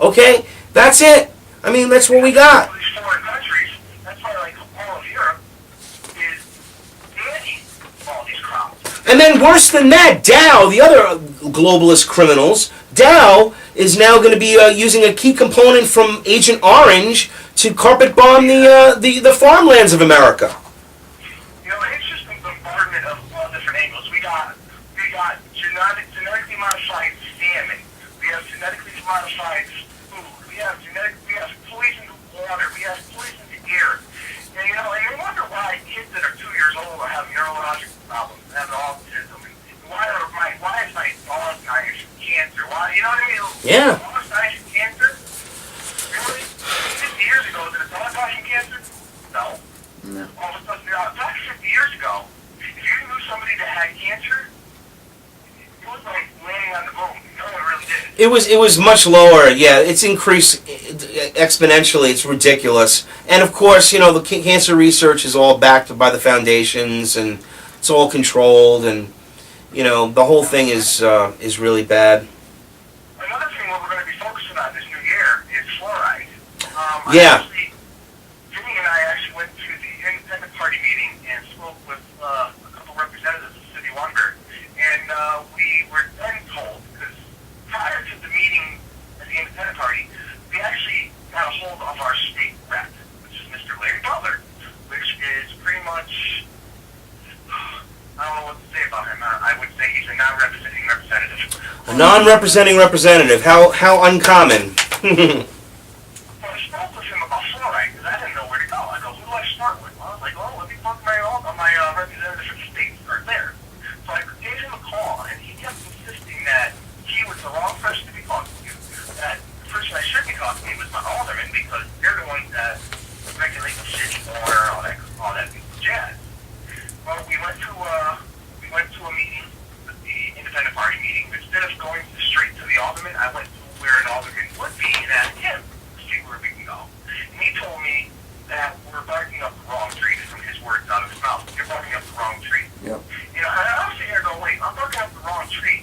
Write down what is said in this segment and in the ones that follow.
Okay? That's it. I mean, that's what we got. These foreign countries, that's why like all of Europe is banning all these crops. And then worse than that, Dow, the other globalist criminals, Dow is now going to be using a key component from Agent Orange to carpet bomb the farmlands of America. You know, it's just a bombardment of all different angles. We got genetically modified salmon. We have genetically modified food. We have poisoned water. We have poisoned air. And you know, and I wonder why kids that are 2 years old are having neurological problems, having autism. Why is my dog dying from cancer? Why, you know what I mean? Yeah. Dog dying from cancer? Really? 50 years ago, did a dog die from cancer? No. No. All of a sudden, back 50 years ago, if you knew somebody that had cancer, it was like landing on the moon. No one really did. It was much lower. Yeah, it's increased exponentially. It's ridiculous. And of course, you know, the cancer research is all backed by the foundations, and it's all controlled, and you know, the whole thing is really bad. Another thing what we're going to be focusing on this new year is fluoride. Yeah. Vinny and I actually went to the independent party meeting and spoke with a couple representatives of the city of Wonderberg. And we were then told, because prior to the meeting at the independent party, we actually got a hold of our state rep, which is Mr. Larry Butler, which is pretty much, I don't know what to say about him. I would say he's a non-representing representative. A non-representing representative. How uncommon. So I spoke with him about fluoride because I didn't know where to go. I go, who do I start with? Well, I was like, oh, let me talk to my representative from the state. Start there. So I gave him a call, and he kept insisting that he was the wrong person to be talking to. That the person I should be talking to was my alderman because they're the ones that regulate the city water, all that jazz. Well, we went to a meeting, the independent party meeting. Instead of going straight to the alderman, I went to where an alderman would be and asked him to see where we can go. And he told me that we're barking up the wrong tree, from his words out of his mouth. You're barking up the wrong tree. Yep. You know, and I'm sitting here going, wait, I'm barking up the wrong tree.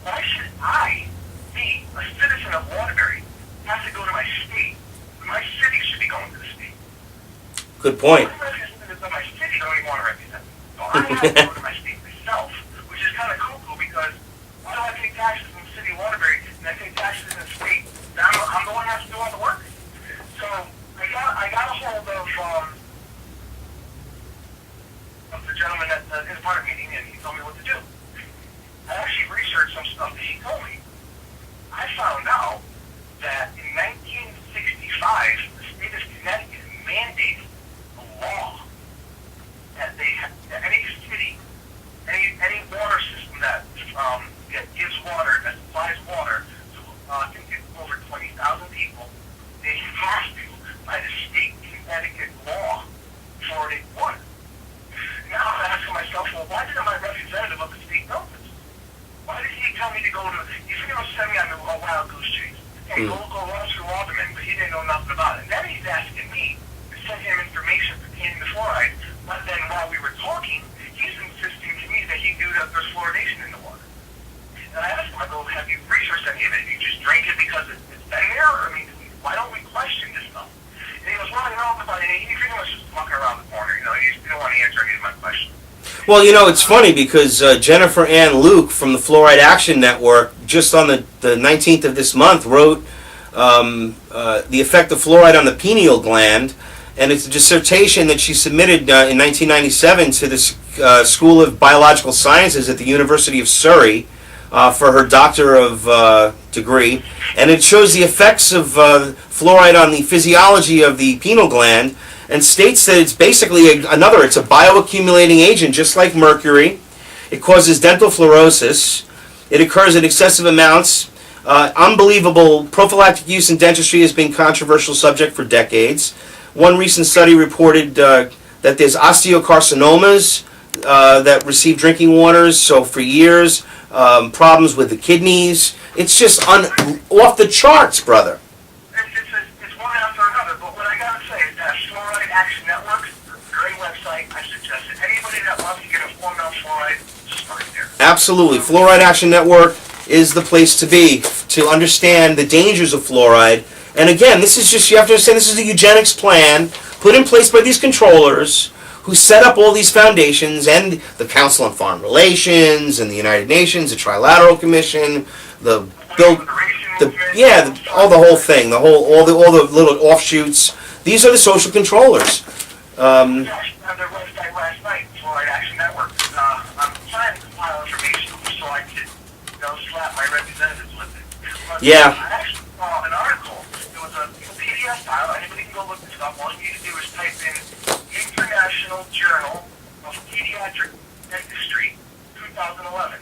Why should I, me, a citizen of Waterbury, have to go to my state? My city should be going to the state. Good point. My representatives of my city don't even want to represent me. So I have to go to my state myself, which is kind of cuckoo because why do I pay taxes in the city of Waterbury and I pay taxes in the state? And I'm the one that has to do all the work. So I got a hold of the gentleman at the party meeting, and he told me what to do. I actually researched some stuff that he told me. I found out that in 1965, the state of Connecticut mandated a law that any city, any water system that gives water, that supplies water to I think it's over 20,000 people, they have to, by the state Connecticut law, fluoridate water. Now I'm asking myself, well, why didn't my representative of the state know this? Why did he tell me to go to? He's going to send me on a wild goose chase. Hey, go run through Alderman, but he didn't know nothing about it. And then he's asking me to send him information pertaining to fluoride. But then while we were talking, he's insisting to me that he knew that there's fluoridation in the water. And I asked him, I go, have you researched any of it? You just drink it because it's been there? I mean, why don't we question this stuff? And he goes, well, you know, he pretty much just walking around the corner. You know, he just didn't want to answer any of my questions. Well, you know, it's funny because Jennifer Ann Luke from the Fluoride Action Network, just on the 19th of this month, wrote The Effect of Fluoride on the Pineal Gland, and it's a dissertation that she submitted in 1997 to the School of Biological Sciences at the University of Surrey for her Doctor of degree, and it shows the effects of fluoride on the physiology of the pineal gland, and states that it's basically it's a bioaccumulating agent, just like mercury. It causes dental fluorosis. It occurs in excessive amounts. Unbelievable. Prophylactic use in dentistry has been a controversial subject for decades. One recent study reported that there's osteocarcinomas that receive drinking waters, so for years, problems with the kidneys. It's just off the charts, brother. It's one after another, but what I gotta say is that Fluoride Action Network, great website. I suggest it. Anybody that wants to get informed on fluoride, start there. Absolutely. Fluoride Action Network is the place to be. to understand the dangers of fluoride. And again, this is just, you have to understand, this is a eugenics plan put in place by these controllers who set up all these foundations, and the Council on Foreign Relations, and the United Nations, the Trilateral Commission, the whole thing, all the little offshoots. These are the social controllers. Yes, on their website last night, Fluoride Action Network. I'm trying to compile information so I could, slap my representatives with it. Yeah. I actually saw an article. It was a PDF file. Anybody can go look this up. All you need to do is type in International Journal of Pediatric Dentistry, 2011.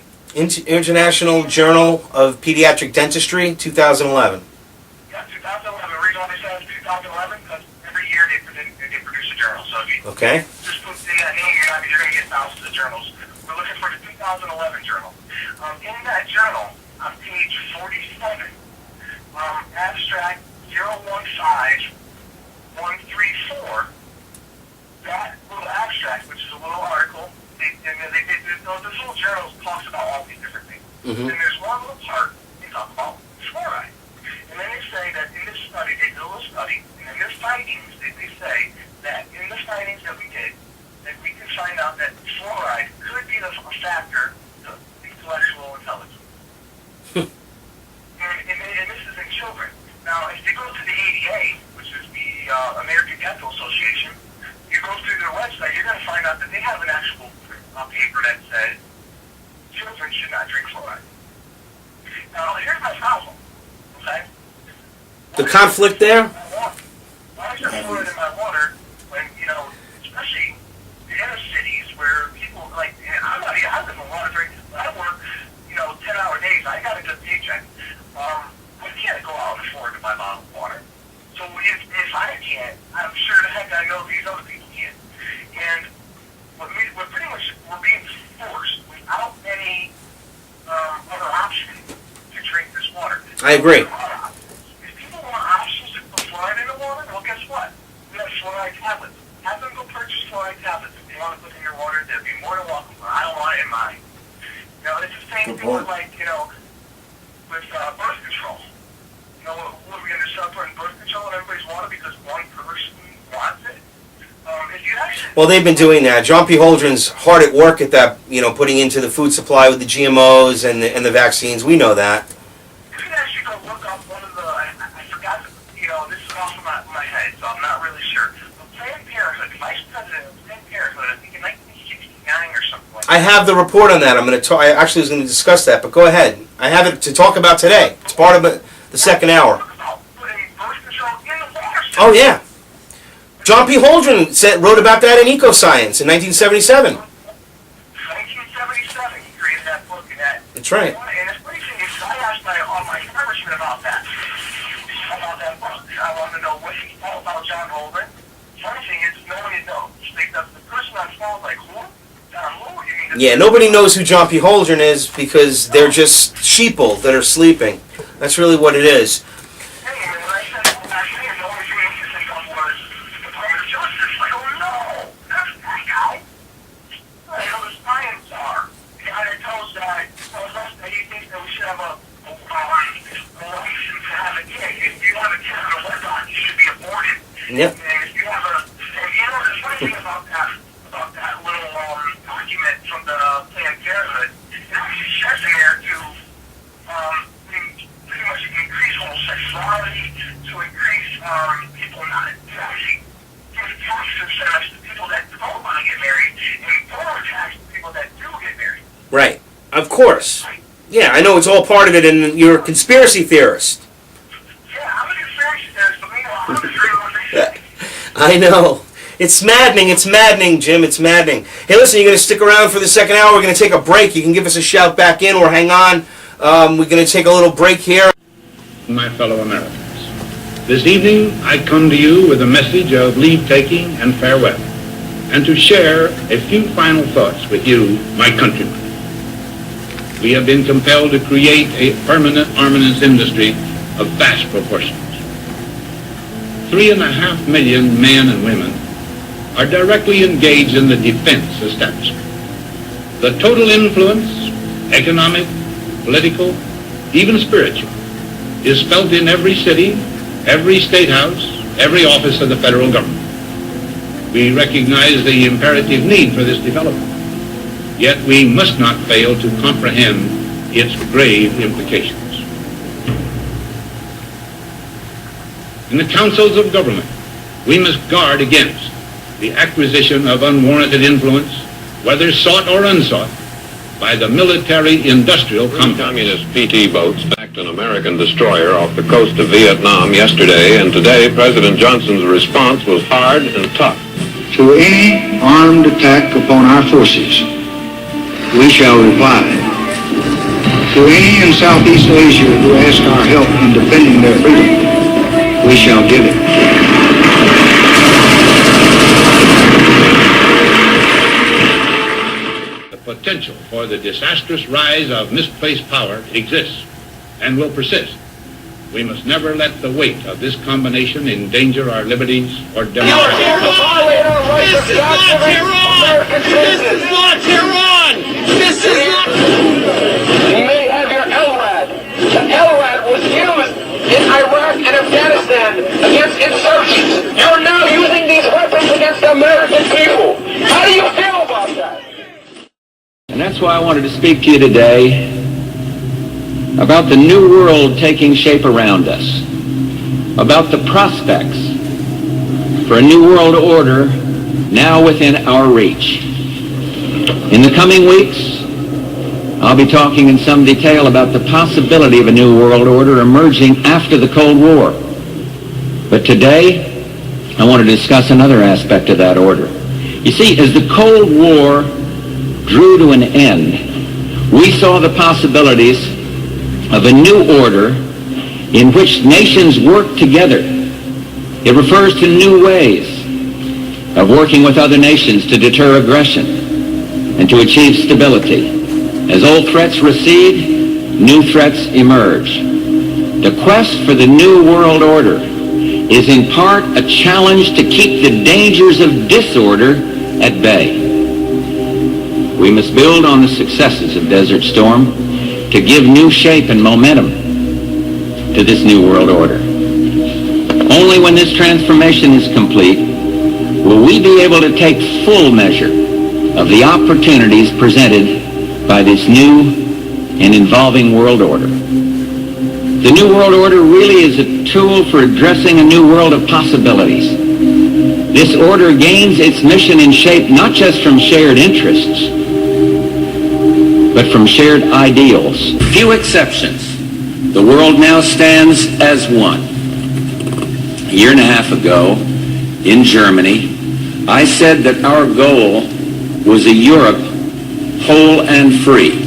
International Journal of Pediatric Dentistry, 2011. Yeah, 2011. The reason why I said 2011 because every year they produce a journal. So if you Okay. just put the name, you're going to get thousands of journals. We're looking for the 2011 journal. In that journal, on page 47, abstract 015134, that little abstract, which is a little article, this little journal talks about all these different things. Mm-hmm. And there's one little part they talk about fluoride. And then they say that in this study, they did a little study, and in their findings, they say that in the findings that we did, that we can find out that fluoride could be a factor to intellectual intelligence. and this is in children. Now, if you go to the ADA, which is the American Dental Association, you go through their website, you're going to find out that they have an actual paper that says children should not drink fluoride. Now, here's my problem, okay? The conflict there? Why is there fluoride in my water when, especially the inner cities where people, I live in water, but I work, 10-hour days, I got a good paycheck. I can't go out and afford to buy bottled water. So if I can't, I'm sure the heck I know these other people can't. And we're being forced without any other option to drink this water. I agree. If people want options to put fluoride in the water, well, guess what? We have fluoride tablets. Have them go purchase fluoride tablets. If you want to put in your water, they'll be more than welcome. But I don't want it in mine. It's the same thing with, with birth control. What are we going to start putting birth control in everybody's water because one person wants it? If you actually... Well, they've been doing that. John P. Holdren's hard at work at that, putting into the food supply with the GMOs and the vaccines. We know that. You can actually go look up one of the... I forgot, this is off of my head, so I'm not really sure. But Planned Parenthood, the vice president of Planned Parenthood, I think in 1969 or something like that. I have the report on that. I actually was going to discuss that, but go ahead. I have it to talk about today. It's part of the second hour. Oh, yeah. John P. Holdren wrote about that in Ecoscience in 1977. 1977, he created that book and that. That's right. And the funny thing is, I asked my congressman about that book. I wanted to know what he thought about John Holdren. Funny thing is, nobody knows. The person on the phone was like, who? John who? You mean Yeah, nobody knows who John P. Holdren is because they're just sheeple that are sleeping. That's really what it is. Yep. And if you have there's one thing about that little document from the Planned Parenthood, it actually says in there to pretty much increase homosexuality, to increase people not to actually give tax incentives to people that don't want to get married, and lower tax to people that do get married. Right. Of course. Yeah, I know it's all part of it, and you're a conspiracy theorist. Yeah, I'm a conspiracy theorist, but meanwhile, I'm a conspiracy. I know. It's maddening, Jim. It's maddening. Hey, listen, you're going to stick around for the second hour. We're going to take a break. You can give us a shout back in or hang on. We're going to take a little break here. My fellow Americans, this evening I come to you with a message of leave-taking and farewell, and to share a few final thoughts with you, my countrymen. We have been compelled to create a permanent armaments industry of vast proportions. 3.5 million men and women are directly engaged in the defense establishment. The total influence, economic, political, even spiritual, is felt in every city, every state house, every office of the federal government. We recognize the imperative need for this development, yet we must not fail to comprehend its grave implications. In the councils of government, we must guard against the acquisition of unwarranted influence, whether sought or unsought, by the military-industrial complex. Communist PT boats backed an American destroyer off the coast of Vietnam yesterday, and today President Johnson's response was hard and tough. To any armed attack upon our forces, we shall reply. To any in Southeast Asia who ask our help in defending their freedom, we shall give it. The potential for the disastrous rise of misplaced power exists and will persist. We must never let the weight of this combination endanger our liberties or democracy. This is not Tehran! This is not Tehran! This is not... You may have your LRAD. The LRAD was used in Iraq and Afghanistan against insurgents. You're now using these weapons against the American people. How do you feel about that? And that's why I wanted to speak to you today about the new world taking shape around us, about the prospects for a new world order now within our reach. In the coming weeks, I'll be talking in some detail about the possibility of a new world order emerging after the Cold War. But today, I want to discuss another aspect of that order. You see, as the Cold War drew to an end, we saw the possibilities of a new order in which nations work together. It refers to new ways of working with other nations to deter aggression and to achieve stability. As old threats recede, new threats emerge. The quest for the new world order is in part a challenge to keep the dangers of disorder at bay. We must build on the successes of Desert Storm to give new shape and momentum to this new world order. Only when this transformation is complete will we be able to take full measure of the opportunities presented by this new and evolving world order. The new world order really is a tool for addressing a new world of possibilities. This order gains its mission and shape not just from shared interests, but from shared ideals. Few exceptions. The world now stands as one. A year and a half ago, in Germany, I said that our goal was a Europe whole and free.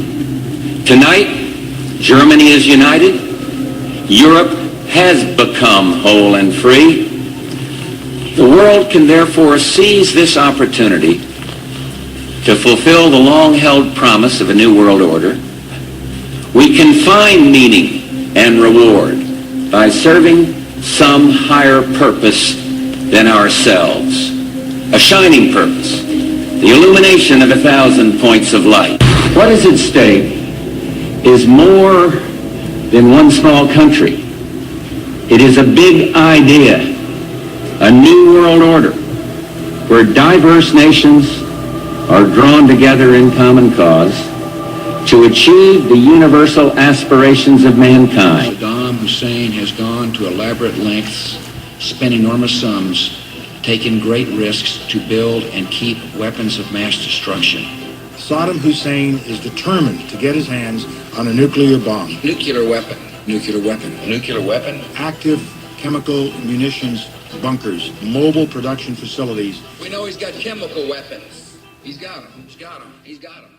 Tonight, Germany is united. Europe has become whole and free. The world can therefore seize this opportunity to fulfill the long-held promise of a new world order. We can find meaning and reward by serving some higher purpose than ourselves. A shining purpose, the illumination of 1,000 points of light. What is at stake is more than one small country. It is a big idea, a new world order, where diverse nations are drawn together in common cause to achieve the universal aspirations of mankind. Saddam Hussein has gone to elaborate lengths, spent enormous sums, taken great risks to build and keep weapons of mass destruction. Saddam Hussein is determined to get his hands on a nuclear bomb. Nuclear weapon. Nuclear weapon. Nuclear weapon. Active chemical munitions bunkers, mobile production facilities. We know he's got chemical weapons. He's got them. He's got them. He's got them.